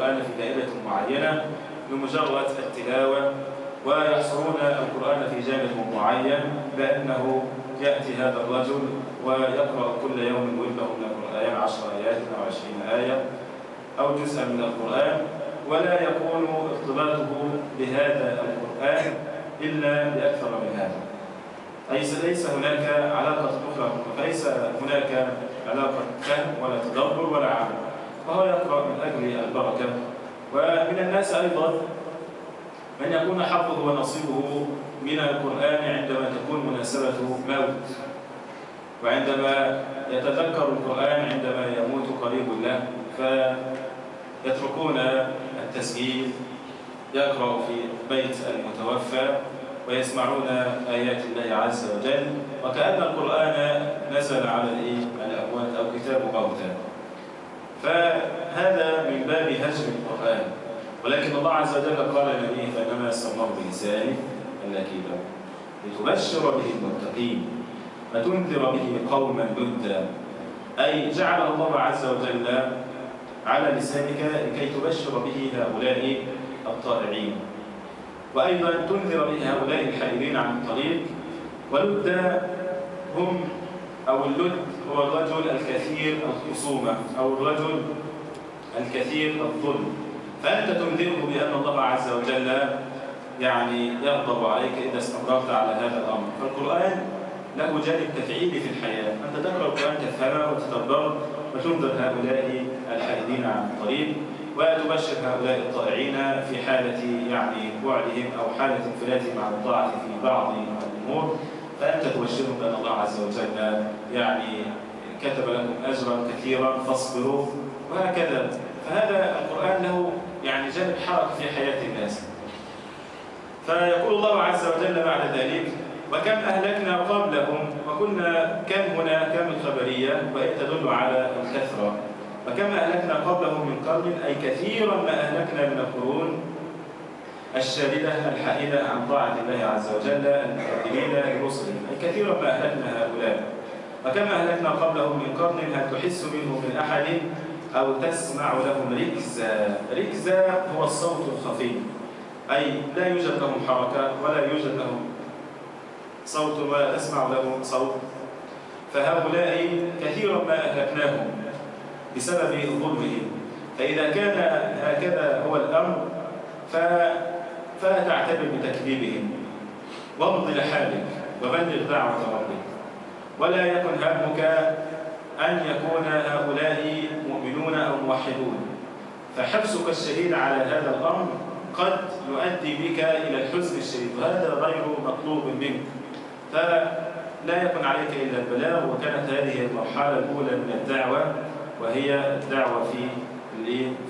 القرآن في دائرة معينة بمجرد التلاوة، ويحصرون القرآن في جانب معين، بأنه يأتي هذا الرجل ويقرأ كل يوم وفقه من القرآن 10 آيات أو 20 آية أو جزءا من القرآن، ولا يكون ارتباطه بهذا القرآن إلا بأكثر من هذا. ليس هناك علاقة أخرى، فليس هناك علاقة فهم ولا تدبر ولا عمل، فهو يقرأ من أجل البركة. ومن الناس أيضا من يكون حظه ونصيبه من القرآن عندما تكون مناسبته موت، وعندما يتذكر القرآن عندما يموت قريب له فيتركون التسجيل، يقرأ في بيت المتوفى ويسمعون آيات الله عز وجل، وكأن القرآن نزل على الأموات أو كتاب موتى. فهذا من باب هجر القرآن. ولكن الله عز وجل قال لنبيه: فإنما يسرناه بلسانه لعلك لتبشر به المتقين وتنذر به قوما لدا، أي جعل الله عز وجل على لسانك لكي تبشر به هؤلاء الطائعين، وأيضا تنذر به هؤلاء الحائرين عن الطريق. ولد هم أو اللد هو الرجل الكثير الخصومة أو الرجل الكثير الظلم، فأنت تنذره بأن الله عز وجل يغضب عليك إذا استمررت على هذا الأمر. فالقرآن له جانب تفعيلي في الحياة، أنت تقرأ القرآن تفهمه وتتدبر وتنذر هؤلاء الحائدين عن الطريق، وتبشر هؤلاء الطائعين في حالة بعدهم أو حالة انفلاتهم عن الطاعة في بعض الأمور، فأنت تبشرهم بأن الله عز وجل كتب لكم أجرا كثيرا فاصبروا، وهكذا. فهذا القرآن له جانب حركة في حياة الناس. فيقول الله عز وجل بعد ذلك: وكم أهلكنا قبلهم، وكنا كم هنا كم الخبرية وإن تدل على الكثرة. وكم أهلكنا قبلهم من قرن، أي كثيرا ما أهلكنا من القرون الشاردة الحائدة عن طاعة الله عز وجل المكذبين لرسله، أي كثيرا ما أهلكنا هؤلاء. وكم أهلكنا قبلهم من قرن هل تحس منهم من أحد أو تسمع لهم ركزا. ركزا هو الصوت الخفي، أي لا يوجد لهم حركة ولا يوجد لهم صوت ولا تسمع لهم صوت. فهؤلاء كثيرا ما أهلكناهم بسبب ظلمهم. فإذا كان هكذا هو الأمر فلا تعتبر بتكذيبهم، وامض لحالك وبلغ دعوة ربك، ولا يكن همك أن يكون هؤلاء مؤمنون أو موحدون. فحبسك الشديد على هذا الأمر قد يؤدي بك إلى الحزن الشديد، وهذا غير مطلوب منك. فلا يكن عليك إلا البلاغ. وكانت هذه المرحلة الأولى من الدعوة، وهي الدعوة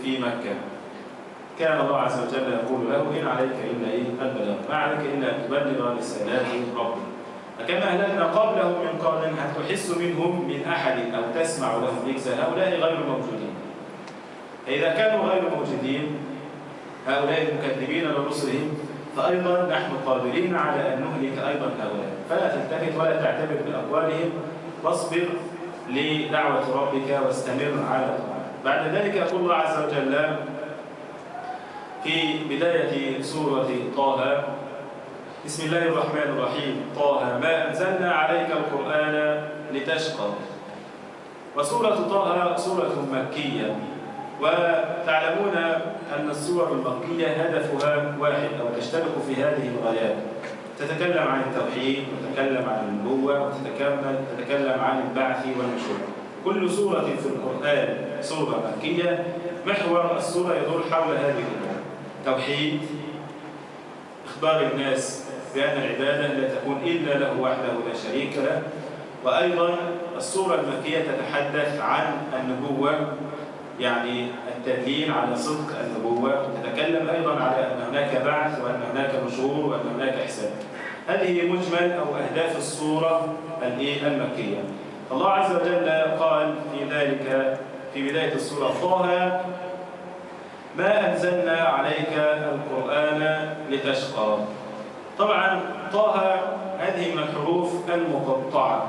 في مكة. كان الله عز وجل يقول له: إن عليك إلا البلاغ، ما عليك إلا أن تبلغ رسالات ربك. فكما أهلكنا قبلهم من قرن هل تحس منهم من أحد أو تسمع لهم ركزا. هؤلاء غير موجودين. فإذا كانوا غير موجودين هؤلاء المكذبين لرسلهم، فأيضا نحن قادرين على أن نهلك أيضا هؤلاء. فلا تلتفت ولا تعتبر بأقوالهم، واصبر لدعوة ربك واستمر على طاعته. بعد ذلك يقول الله عز وجل في بداية سورة طه: بسم الله الرحمن الرحيم. طه ما أنزلنا عليك القرآن لتشقى. وسورة طه سورة مكية، وتعلمون أن السور المكية هدفها واحد أو تشترك في هذه الغايات: تتكلم عن التوحيد، وتتكلم عن النبوة، وتتكلم عن البعث والنشور. كل سورة في القرآن سورة مكية محور السورة يدور حول هذه الأمور: توحيد، إخبار الناس بأن العبادة لا تكون إلا له وحده لا شريك له. وأيضا السورة المكية تتحدث عن النبوة، التدليل على صدق النبوة، وتتكلم أيضا على أن هناك بعث وأن هناك نشور وأن هناك حساب. هذه مجمل أو أهداف السورة المكية. الله عز وجل قال في ذلك في بداية السورة: طه ما أنزلنا عليك القرآن لتشقى. طبعا طه هذه من الحروف المقطعة،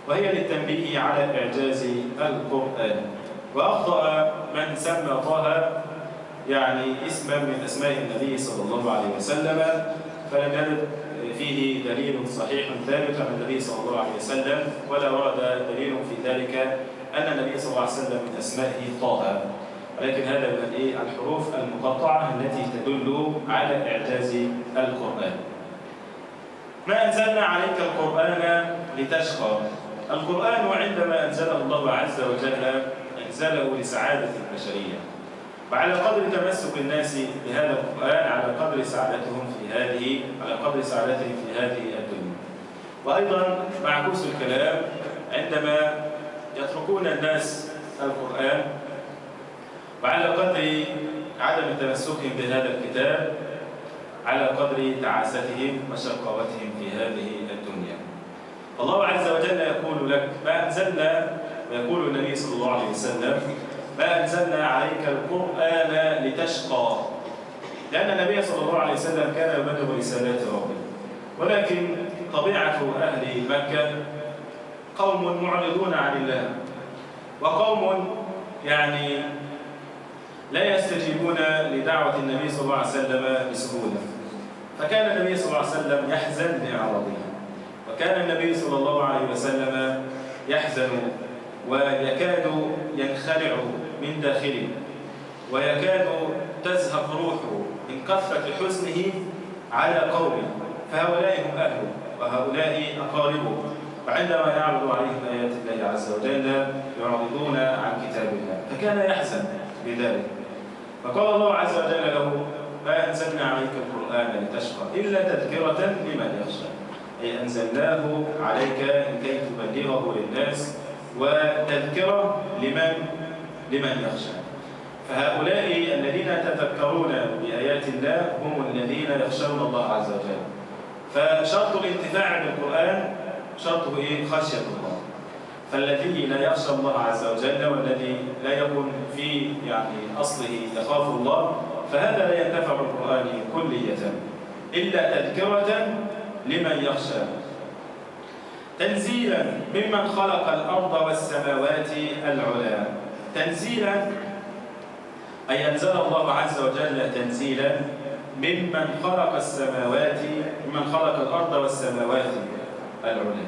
وهي للتنبيه على إعجاز القرآن. وأخطأ من سمى طه يعني اسما من أسماء النبي صلى الله عليه وسلم، فلم يرد فيه دليل صحيح ثابت عن النبي صلى الله عليه وسلم، ولا ورد دليل في ذلك أن النبي صلى الله عليه وسلم من أسمائه طه، ولكن هذا من الحروف المقطعة التي تدل على إعجاز القرآن. ما أنزلنا عليك القرآن لتشقى. القرآن عندما أنزله الله عز وجل أنزله لسعادة البشرية، وعلى قدر تمسك الناس بهذا القرآن على قدر سعادتهم في هذه الدنيا. وأيضا معكوس الكلام عندما يتركون الناس القرآن وعلى قدر عدم تمسكهم بهذا الكتاب على قدر تعاستهم وشقاوتهم في هذه الدنيا. الله عز وجل يقول لك ما أنزلنا، ويقول النبي صلى الله عليه وسلم ما أنزلنا عليك القرآن لتشقى، لأن النبي صلى الله عليه وسلم كان يبلغ رسالات ربه، ولكن طبيعة أهل مكة قوم معرضون عن الله، وقوم يعني لا يستجيبون لدعوة النبي صلى الله عليه وسلم بسهولة، فكان النبي صلى الله عليه وسلم يحزن لإعراضهم، وكان النبي صلى الله عليه وسلم يحزن ويكاد ينخلع من داخله، ويكاد تزهق روحه من كثرة حزنه على قومه، فهؤلاء هم أهله وهؤلاء أقاربه، وعندما يعرض عليهم آيات الله عز وجل يعرضون عن كتاب الله، فكان يحزن بذلك. فقال الله عز وجل له ما أنزلنا عليك القرآن لتشقى إلا تذكرة لمن يخشى، أي أنزلناه عليك لكي تبلغه للناس وتذكرة لمن يخشى. فهؤلاء الذين يتذكرون بآيات الله هم الذين يخشون الله عز وجل. فشرط الانتفاع بالقرآن شرطه خشية الله. فالذي لا يخشى الله عز وجل والذي لا يكون في أصله يخاف الله، فهذا لا ينتفع بالقرآن كلية إلا تذكرة لمن يخشى. تنزيلا ممن خلق الأرض والسماوات العلى. تنزيلا أي أنزل الله عز وجل تنزيلا ممن خلق السماوات، ممن خلق الأرض والسماوات العلى.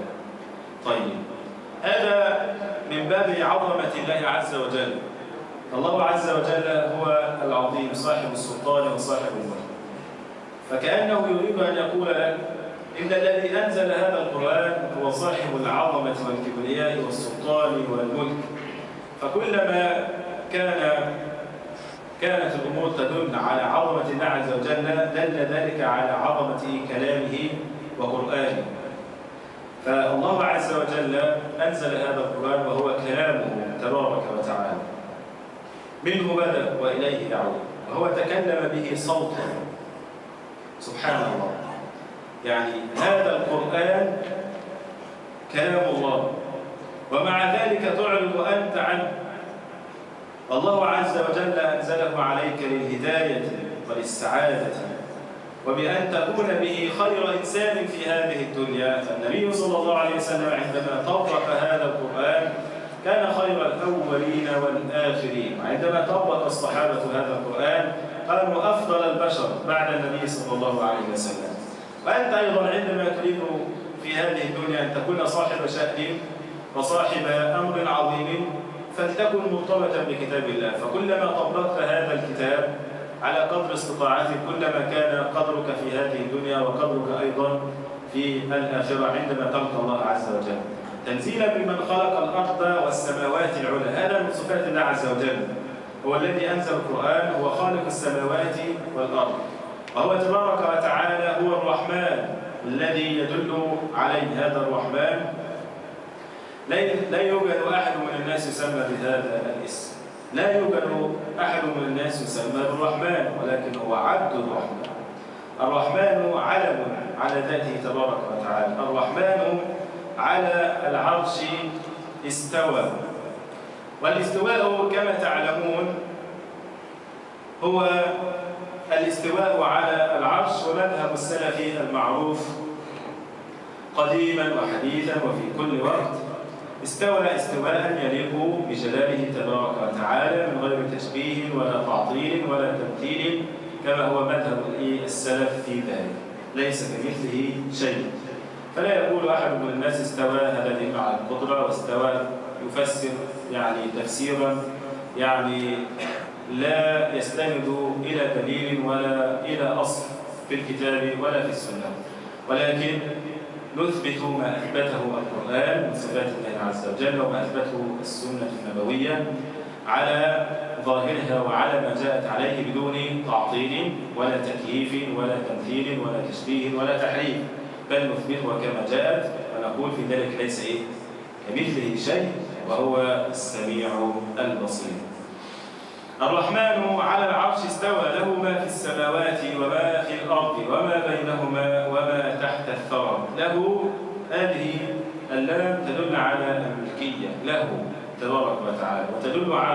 طيب، هذا من باب عظمة الله عز وجل. الله عز وجل هو العظيم صاحب السلطان وصاحب الملك، فكأنه يريد أن يقول لك إن الذي أنزل هذا القرآن هو صاحب العظمة والكبرياء والسلطان والملك، فكلما كانت الأمور تدل على عظمة الله عز وجل دل ذلك على عظمة كلامه وقرآنه. فالله عز وجل أنزل هذا القرآن وهو كلامه تبارك وتعالى، منه بدأ وإليه يعود، وهو تكلم به صوتا. سبحان الله، يعني هذا القرآن كلام الله، ومع ذلك تعرض أنت عنه. الله عز وجل أنزله عليك للهداية وللسعادة، وبأن تكون به خير إنسان في هذه الدنيا. فالنبي صلى الله عليه وسلم عندما طبق هذا القرآن كان خير الأولين والآخرين، وعندما طبق الصحابة هذا القرآن كانوا أفضل البشر بعد النبي صلى الله عليه وسلم. وأنت أيضا عندما تريد في هذه الدنيا أن تكون صاحب شأن وصاحب أمر عظيم فلتكن مرتبطا بكتاب الله، فكلما طبقت هذا الكتاب على قدر استطاعتك كلما كان قدرك في هذه الدنيا وقدرك أيضا في الآخرة عندما تلقى الله عز وجل. تنزيلا ممن خلق الأرض والسماوات العلى، هذا من صفات الله عز وجل، هو الذي أنزل القرآن، هو خالق السماوات والأرض، وهو تبارك وتعالى هو الرحمن الذي يدل عليه. هذا الرحمن لا يوجد أحد من الناس يسمى بهذا الاسم، لا يوجد أحد من الناس يسمى بالرحمن، ولكن هو عبد الرحمن. الرحمن علم على ذاته تبارك وتعالى. الرحمن على العرش استوى، والاستواء كما تعلمون هو الاستواء على العرش، ومذهب السلف المعروف قديما وحديثا وفي كل وقت استوى استواء يليق بجلاله تبارك وتعالى من غير تشبيه ولا تعطيل ولا تمثيل، كما هو مذهب السلف في ذلك، ليس كمثله شيء. فلا يقول أحد من الناس استوى هذا يدل على القدرة، واستوى يفسر يعني تفسيرا يعني لا يستند إلى دليل ولا إلى أصل في الكتاب ولا في السنة، ولكن نثبت ما أثبته القرآن من صفات الله عز وجل وما أثبته السنة النبوية على ظاهرها وعلى ما جاءت عليه بدون تعطيل ولا تكييف ولا تمثيل ولا تشبيه ولا تحريف، بل نثبتها كما جاءت ونقول في ذلك ليس كمثله شيء وهو السميع البصير. الرحمن على العرش استوى، له ما في السماوات وما في الأرض وما بينهما وما تحت الثرى. له هذه اللام تدل على الملكية له تبارك وتعالى، وتدل على